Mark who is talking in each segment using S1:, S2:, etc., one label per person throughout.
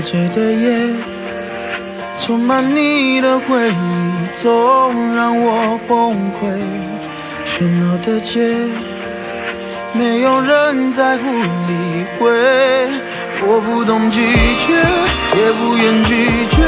S1: 醉的夜，充满你的回忆，总让我崩溃。喧闹的街，没有人在乎理会。我不懂拒绝，也不愿拒绝。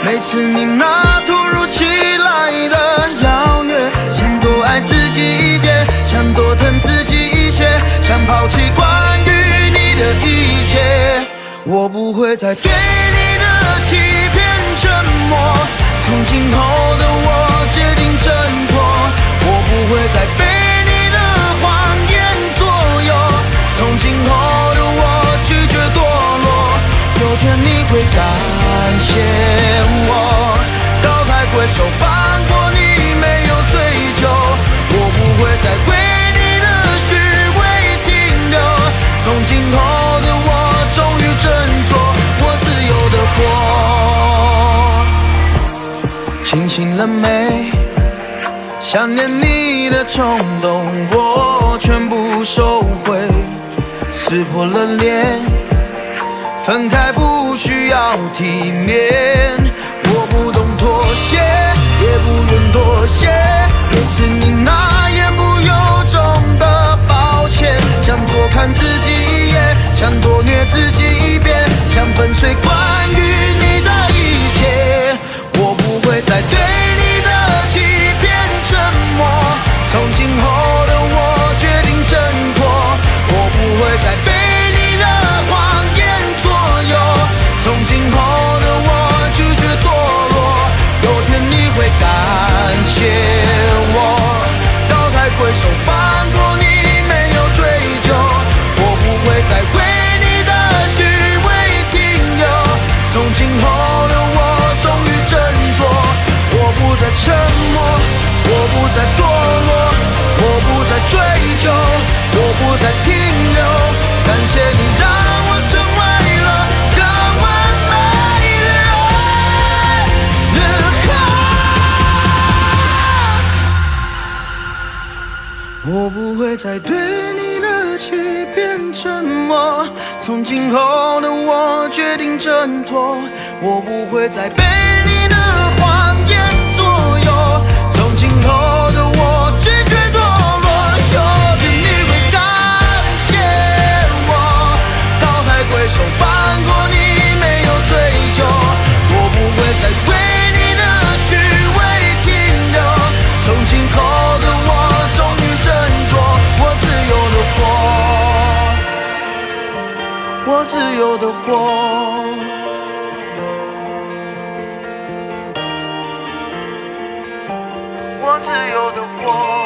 S1: 每次你那突如其来的邀约，想多爱自己一点，想多疼自己一些，想抛弃关于你的一切。我不会再对你的欺骗沉默，从今后的我决定挣脱。我不会再被你的谎言左右，从今后的我拒绝堕落。有天你会感谢我，高抬贵手放过你，没有追究。我不会再为你的虚伪停留，从今后的我终于振作，我自由的活。清醒了没？想念你的冲动我全部收回，撕破了脸，分开不需要体面。我不懂妥协，也不愿妥协，每次你那言不由衷的抱歉，想多看自己一眼，想多虐自己一遍，想粉碎关于你的一切。我不会再对你的欺骗沉默，从今后的我决定挣脱。我不会再被你的谎言左右，从今后的我拒绝堕落。有天你会感谢我，高抬贵手放过你，没有追究。我不会再为你的虚伪停留，从今后的我终于振作。我不再沉默，我不再堕落，我不再追究，我不再停留。感谢你让我成为了更完美的人。我不会再对你的欺骗沉默，从今后的我决定挣脱。我不会再被你的谎言左右，从今后的我拒绝堕落。有天你会感谢我，高抬贵手放过你，没有追究。我不会再为你的虚伪停留，从今后的我终于振作，我自由的活，我自由的活。我自由的活。